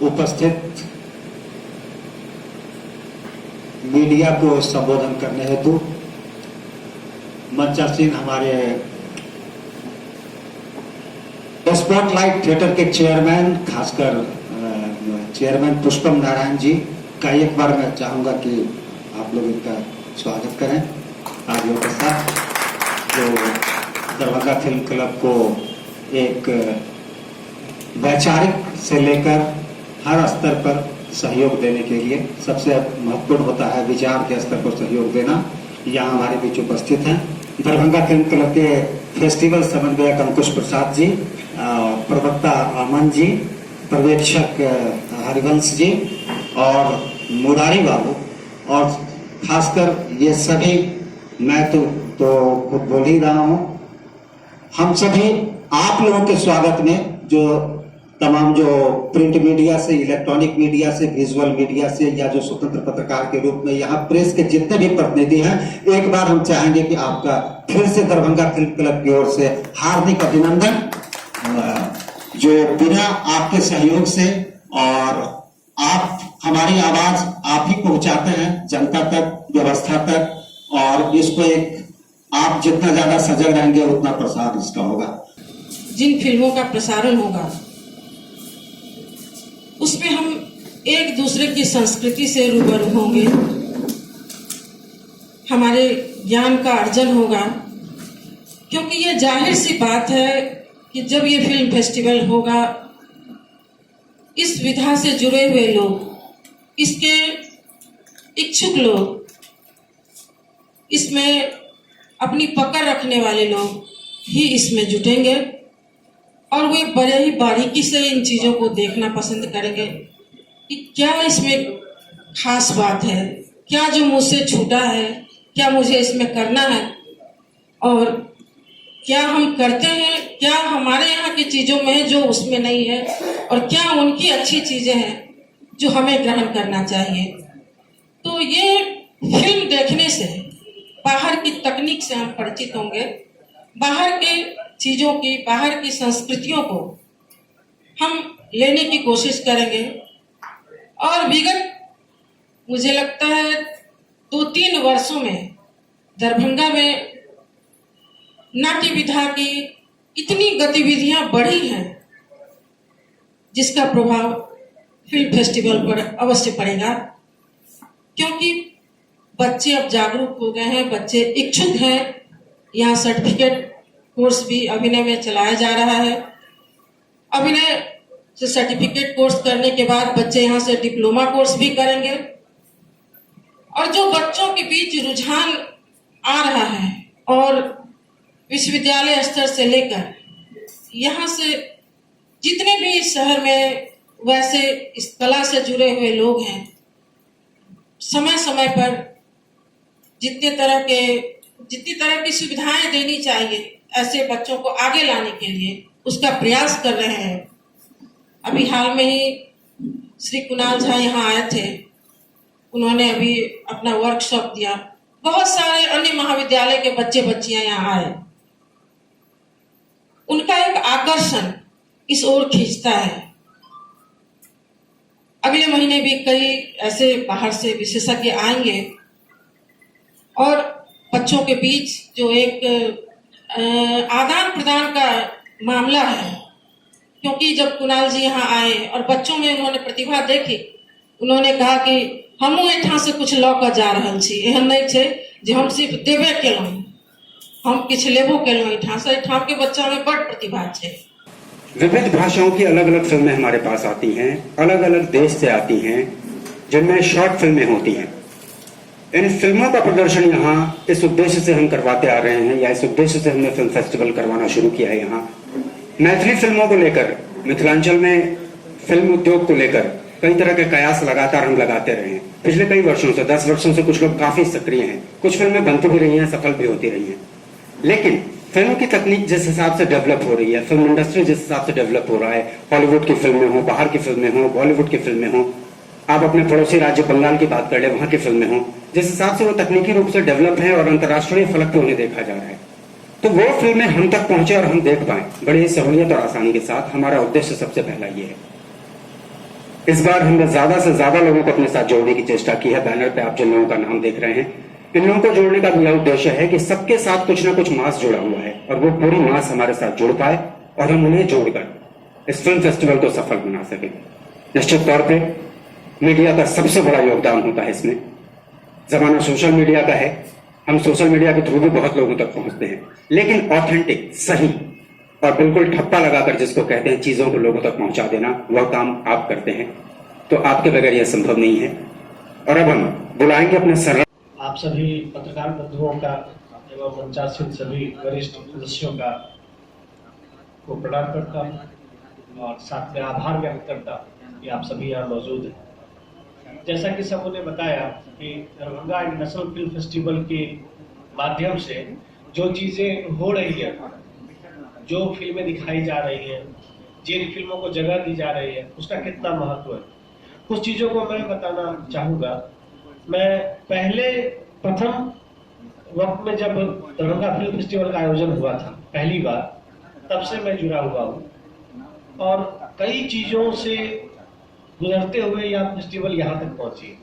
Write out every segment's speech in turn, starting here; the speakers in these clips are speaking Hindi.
उपस्थित मीडिया को संबोधन करने हेतु मंचासीन हमारे स्पॉटलाइट थिएटर के चेयरमैन, खासकर चेयरमैन पुष्पम नारायण जी का एक बार मैं चाहूंगा कि आप लोग इनका स्वागत करें आदियों के साथ, जो दरभंगा फिल्म क्लब को एक वैचारिक से लेकर हर स्तर पर सहयोग देने के लिए सबसे महत्वपूर्ण होता है विचार के स्तर पर सहयोग देना। यहाँ हमारे बीच उपस्थित हैं दरभंगा फिल्म क्लब के फेस्टिवल समन्वयक अंकुश प्रसाद जी, प्रवक्ता अमन जी, पर्यवेक्षक हरिवंश जी और मुरारी बाबू, और खासकर ये सभी, मैं तो खुद बोल ही रहा हूँ, हम सभी आप लोगों के स्वागत में जो तमाम जो प्रिंट मीडिया से, इलेक्ट्रॉनिक मीडिया से, विजुअल मीडिया से, या जो स्वतंत्र पत्रकार के रूप में यहाँ प्रेस के जितने भी प्रतिनिधि हैं, एक बार हम चाहेंगे कि आपका फिर से दरभंगा फिल्म क्लब की ओर से हार्दिक अभिनंदन, जो बिना आपके सहयोग से और आप हमारी आवाज आप ही पहुंचाते हैं जनता तक, व्यवस्था तक, और इसको एक आप जितना ज्यादा सजग रहेंगे उतना प्रसार इसका होगा। जिन फिल्मों का प्रसारण होगा उसमें हम एक दूसरे की संस्कृति से रूबरू होंगे, हमारे ज्ञान का अर्जन होगा, क्योंकि ये जाहिर सी बात है कि जब ये फिल्म फेस्टिवल होगा, इस विधा से जुड़े हुए लोग, इसके इच्छुक लोग, इसमें अपनी पकड़ रखने वाले लोग ही इसमें जुटेंगे और वे बड़े ही बारीकी से इन चीज़ों को देखना पसंद करेंगे कि क्या इसमें खास बात है, क्या जो मुझसे छूटा है, क्या मुझे इसमें करना है, और क्या हम करते हैं, क्या हमारे यहाँ की चीज़ों में है जो उसमें नहीं है, और क्या उनकी अच्छी चीज़ें हैं जो हमें ग्रहण करना चाहिए। तो ये फिल्म देखने से बाहर की तकनीक से हम परिचित होंगे, बाहर की चीज़ों की, बाहर की संस्कृतियों को हम लेने की कोशिश करेंगे। और विगत मुझे लगता है 2-3 वर्षों में दरभंगा में नाट्य विधा की इतनी गतिविधियां बढ़ी हैं जिसका प्रभाव फिल्म फेस्टिवल पर अवश्य पड़ेगा, क्योंकि बच्चे अब जागरूक हो गए हैं, बच्चे इच्छुक हैं। यहाँ सर्टिफिकेट कोर्स भी अभिनय में चलाया जा रहा है। अभिनय से सर्टिफिकेट कोर्स करने के बाद बच्चे यहाँ से डिप्लोमा कोर्स भी करेंगे, और जो बच्चों के बीच रुझान आ रहा है, और विश्वविद्यालय स्तर से लेकर यहाँ से जितने भी इस शहर में वैसे इस कला से जुड़े हुए लोग हैं, समय समय पर जितनी तरह की सुविधाएं देनी चाहिए ऐसे बच्चों को आगे लाने के लिए उसका प्रयास कर रहे हैं। अभी हाल में ही श्री कुणाल झा यहाँ आए थे, उन्होंने अभी अपना वर्कशॉप दिया। बहुत सारे अन्य महाविद्यालय के बच्चे बच्चियां यहाँ आए, उनका एक आकर्षण इस ओर खींचता है। अगले महीने भी कई ऐसे बाहर से विशेषज्ञ आएंगे और बच्चों के बीच जो एक आदान प्रदान का मामला है, क्योंकि जब कुणाल जी यहाँ आए और बच्चों में उन्होंने प्रतिभा देखी, उन्होंने कहा कि हमू एठां से कुछ लऽ कऽ जा रहल छी, एहन नहीं छे जे हम सिर्फ देबे केलहुँ, हम किछ लेबो केलहुँ एठां से। एठां के बच्चा में बड़ प्रतिभा छे। विविध भाषाओं की अलग अलग फिल्में हमारे पास आती हैं, अलग अलग देश से आती हैं, जिनमें शॉर्ट फिल्में होती हैं। इन फिल्मों का प्रदर्शन यहाँ इस उद्देश्य से हम करवाते आ रहे हैं, या इस उद्देश्य से हमने फिल्म फेस्टिवल करवाना शुरू किया है। यहाँ मैथिली फिल्मों को लेकर, मिथिलांचल में फिल्म उद्योग को लेकर कई तरह के कयास लगातार हम लगाते रहे हैं। पिछले कई वर्षों से, 10 वर्षों से कुछ लोग काफी सक्रिय हैं। कुछ फिल्में बनती भी रही हैं, सफल भी होती रही हैं। लेकिन फिल्म की तकनीक जिस हिसाब से डेवलप हो रही है, फिल्म इंडस्ट्री जिस हिसाब से डेवलप हो रहा है, हॉलीवुड की फिल्में हो, बाहर की फिल्में हो, बॉलीवुड की फिल्में हो, आप अपने पड़ोसी राज्य बंगाल की बात कर ले, वहां की फिल्में हो, जिस हिसाब से वो तकनीकी रूप से डेवलप है और अंतर्राष्ट्रीय फलक पे उन्हें देखा जा रहा है, तो वो फिल्में हम तक पहुंचे और हम देख पाए बड़ी सहूलियत और आसानी के साथ। हमारा उद्देश्य सबसे पहला ये है। इस बार हमने ज्यादा से ज्यादा लोगों को अपने साथ जोड़ने की चेष्टा की है। बैनर पे आप जिन लोगों का नाम देख रहे हैं, इन लोगों को जोड़ने का यह उद्देश्य है कि सबके साथ कुछ ना कुछ मास जुड़ा हुआ है और वो पूरी मास हमारे साथ जुड़ पाए और हम उन्हें जोड़कर इस फिल्म फेस्टिवल को सफल बना सके। निश्चित तौर पे मीडिया का सबसे बड़ा योगदान होता है इसमें। जमाना सोशल मीडिया का है, हम सोशल मीडिया के थ्रू भी बहुत लोगों तक पहुंचते हैं, लेकिन ऑथेंटिक, सही और बिल्कुल ठप्पा लगाकर जिसको कहते हैं चीजों को लोगों तक पहुंचा देना, वह काम आप करते हैं। तो आपके बगैर यह संभव नहीं है। और अब हम बुलाएंगे अपने सर। आप सभी पत्रकार बंधुओं का एवं मंचासीन सभी वरिष्ठ सदस्यों का को प्रणाम करता हूँ और साथ में आभार व्यक्त करता हूँ कि आप सभी यहाँ मौजूद हैं। जैसा कि सबों ने बताया कि दरभंगा इंटरनेशनल फिल्म फेस्टिवल के माध्यम से जो चीज़ें हो रही है, जो फिल्में दिखाई जा रही हैं, जिन फिल्मों को जगह दी जा रही है, उसका कितना महत्व है, कुछ चीज़ों को मैं बताना चाहूँगा। मैं प्रथम वक्त में जब दरभंगा फिल्म फेस्टिवल का आयोजन हुआ था पहली बार, तब से मैं जुड़ा हुआ हूँ और कई चीज़ों से गुजरते हुए यह फेस्टिवल यहाँ तक पहुँची है।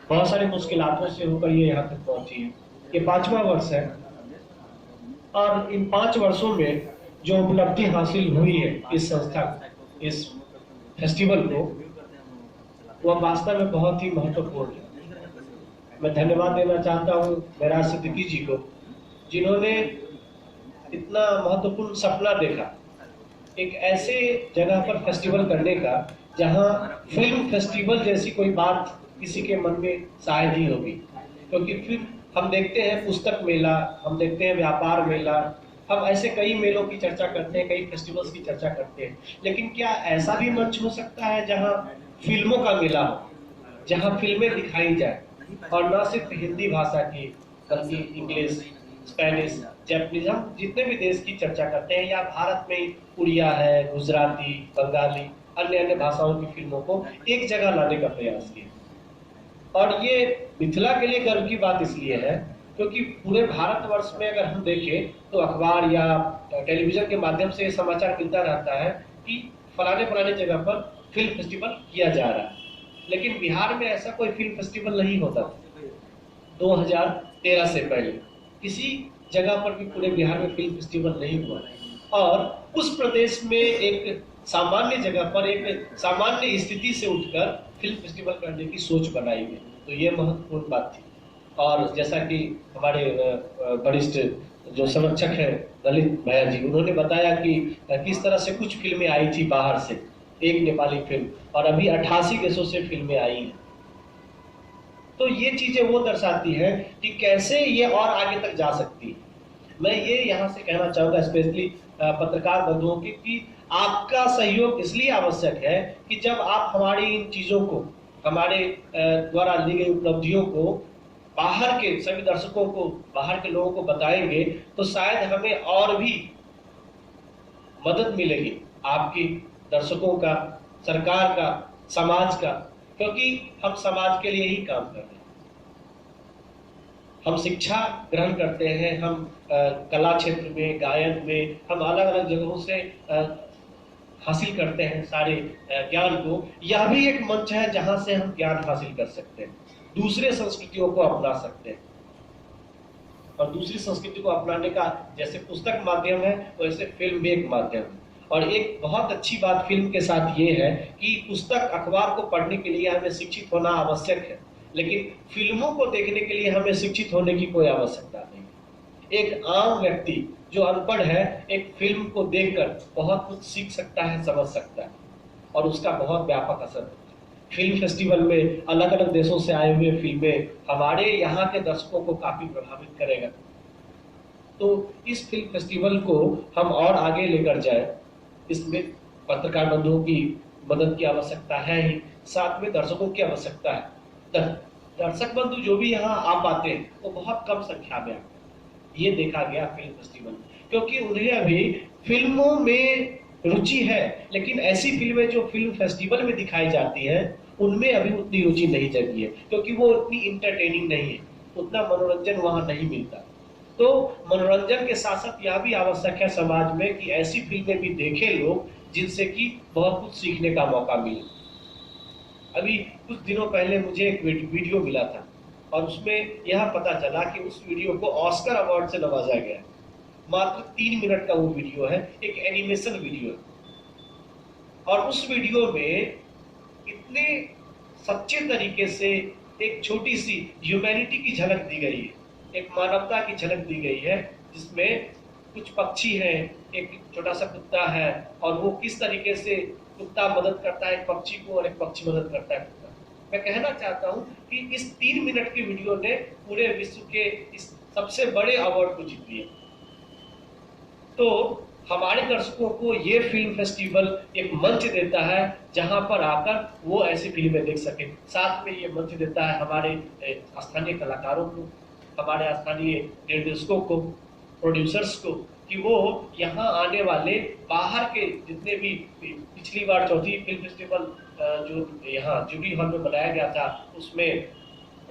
बहुत सारी मुश्किलातों से होकर ये यहाँ तक पहुँची है। ये 5वां वर्ष है और इन 5 वर्षों में जो उपलब्धि हासिल हुई है इस संस्था, इस फेस्टिवल को, वह वास्तव में बहुत ही महत्वपूर्ण है। मैं धन्यवाद देना चाहता हूँ मेराज सिद्दीकी जी को, जिन्होंने इतना महत्वपूर्ण सपना देखा एक ऐसे जगह पर फेस्टिवल करने का जहाँ फिल्म फेस्टिवल जैसी कोई बात किसी के मन में शायद ही होगी। क्योंकि फिर हम देखते हैं पुस्तक मेला, हम देखते हैं व्यापार मेला, हम ऐसे कई मेलों की चर्चा करते हैं, कई फेस्टिवल्स की चर्चा करते हैं, लेकिन क्या ऐसा भी मंच हो सकता है जहाँ फिल्मों का मेला हो, जहाँ फिल्में दिखाई जाए और न सिर्फ हिंदी भाषा की बल्कि इंग्लिश, स्पेनिश, जापानीज, हम जितने भी देश की चर्चा करते हैं, या भारत में उड़िया है, गुजराती, बंगाली, अन्य अन्य भाषाओं की फिल्मों को एक जगह लाने का प्रयास किया। और ये मिथिला के लिए गर्व की बात इसलिए है क्योंकि पूरे भारतवर्ष में अगर हम देखें तो अखबार या टेलीविजन के माध्यम से समाचार मिलता रहता है कि फलाने जगह पर फिल्म फेस्टिवल किया जा रहा है, लेकिन बिहार में ऐसा कोई फिल्म फेस्टिवल नहीं होता था। 2013 से पहले किसी जगह पर भी पूरे बिहार में फिल्म फेस्टिवल नहीं हुआ और उस प्रदेश में एक सामान्य जगह पर एक सामान्य स्थिति से उठकर फिल्म फेस्टिवल करने की सोच बनाई गई। तो ये महत्वपूर्ण बात थी। और जैसा कि हमारे वरिष्ठ जो संरक्षक हैं ललित भैया जी, उन्होंने बताया कि किस तरह से कुछ फिल्में आई थी बाहर से, एक नेपाली फिल्म, और अभी 88 देशों से फिल्में आई हैं। तो ये चीजें वो दर्शाती है कि कैसे ये और आगे तक जा सकती है। मैं ये यहाँ से कहना चाहूँगा स्पेशली पत्रकार बंधुओं की कि आपका सहयोग इसलिए आवश्यक है कि जब आप हमारी इन चीज़ों को, हमारे द्वारा ली गई उपलब्धियों को बाहर के सभी दर्शकों को, बाहर के लोगों को बताएंगे तो शायद हमें और भी मदद मिलेगी, आपकी, दर्शकों का, सरकार का, समाज का, क्योंकि हम समाज के लिए ही काम कर रहे हैं। हम शिक्षा ग्रहण करते हैं, हम कला क्षेत्र में, गायन में, हम अलग अलग जगहों से हासिल करते हैं सारे ज्ञान को। यह भी एक मंच है जहां से हम ज्ञान हासिल कर सकते हैं, दूसरे संस्कृतियों को अपना सकते हैं। और दूसरी संस्कृति को अपनाने का जैसे पुस्तक माध्यम है, वैसे फिल्म भी एक माध्यम है। और एक बहुत अच्छी बात फिल्म के साथ ये है कि पुस्तक, अखबार को पढ़ने के लिए हमें शिक्षित होना आवश्यक है, लेकिन फिल्मों को देखने के लिए हमें शिक्षित होने की कोई आवश्यकता नहीं। एक आम व्यक्ति जो अनपढ़ है एक फिल्म को देखकर बहुत कुछ सीख सकता है, समझ सकता है, और उसका बहुत व्यापक असर होता है। फिल्म फेस्टिवल में अलग अलग देशों से आए हुए फिल्में हमारे यहाँ के दर्शकों को काफी प्रभावित करेगा। तो इस फिल्म फेस्टिवल को हम और आगे लेकर जाए, इसमें पत्रकार बंधुओं की मदद की आवश्यकता है ही, साथ में दर्शकों की आवश्यकता है। दर्शक बंधु जो भी यहाँ आ पाते हैं वो बहुत कम संख्या में आते हैं, ये देखा गया फिल्म फेस्टिवल, क्योंकि उन्हें अभी फिल्मों में रुचि है, लेकिन ऐसी फिल्में जो फिल्म फेस्टिवल में दिखाई जाती हैं उनमें अभी उतनी रुचि नहीं जगी है, क्योंकि वो उतनी इंटरटेनिंग नहीं है, उतना मनोरंजन वहाँ नहीं मिलता। तो मनोरंजन के साथ साथ यह भी आवश्यक है समाज में कि ऐसी फिल्में भी देखें लोग जिनसे कि बहुत कुछ सीखने का मौका मिले। अभी कुछ दिनों पहले मुझे एक वीडियो मिला था और उसमें यह पता चला कि उस वीडियो को ऑस्कर अवार्ड से नवाजा गया है। मात्र 3 मिनट का वो वीडियो है, एक एनिमेशन वीडियो है, और उस वीडियो में इतने सच्चे तरीके से एक छोटी सी ह्यूमैनिटी की झलक दी गई है, एक मानवता की झलक दी गई है, जिसमें कुछ पक्षी हैं, एक छोटा सा कुत्ता है, और वो किस तरीके से कुत्ता मदद करता है एक पक्षी को और एक पक्षी मदद करता है कुत्ता। मैं कहना चाहता हूं कि इस 3 मिनट के वीडियो ने पूरे विश्व के इस सबसे बड़े अवार्ड को जीत लिया। तो हमारे दर्शकों को ये फिल्म फेस्टिवल एक मंच देता है जहां पर आकर वो ऐसी फिल्में देख सके। साथ में ये मंच देता है हमारे स्थानीय कलाकारों को, हमारे स्थानीय निर्देशकों को, प्रोड्यूसर्स को, कि वो यहाँ आने वाले बाहर के जितने भी, पिछली बार चौथी फिल्म फेस्टिवल जो यहाँ जुबली हॉल में बनाया गया था उसमें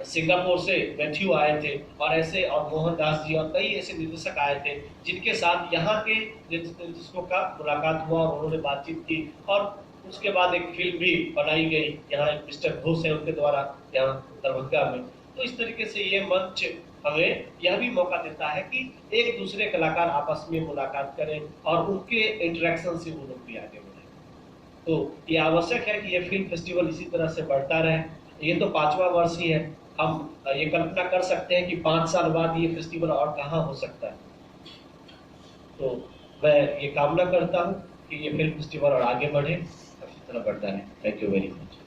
सिंगापुर से मैथ्यू आए थे, और ऐसे और मोहनदास जी और कई ऐसे निर्देशक आए थे जिनके साथ यहाँ के निर्देशकों का मुलाकात हुआ और उन्होंने बातचीत की, और उसके बाद एक फिल्म भी बनाई गई। यहाँ एक मिस्टर घोष है उनके द्वारा यहाँ दरभंगा में। तो इस तरीके से ये मंच हमें यह भी मौका देता है कि एक दूसरे कलाकार आपस में मुलाकात करें और उनके इंटरेक्शन से वो लोग भी आगे बढ़े। तो ये आवश्यक है कि ये फिल्म फेस्टिवल इसी तरह से बढ़ता रहे। ये तो 5वां वर्ष ही है, हम ये कल्पना कर सकते हैं कि 5 साल बाद ये फेस्टिवल और कहाँ हो सकता है। तो मैं ये कामना करता हूँ कि ये फिल्म फेस्टिवल और आगे बढ़े, इसी तरह बढ़ता रहे। Thank you very much.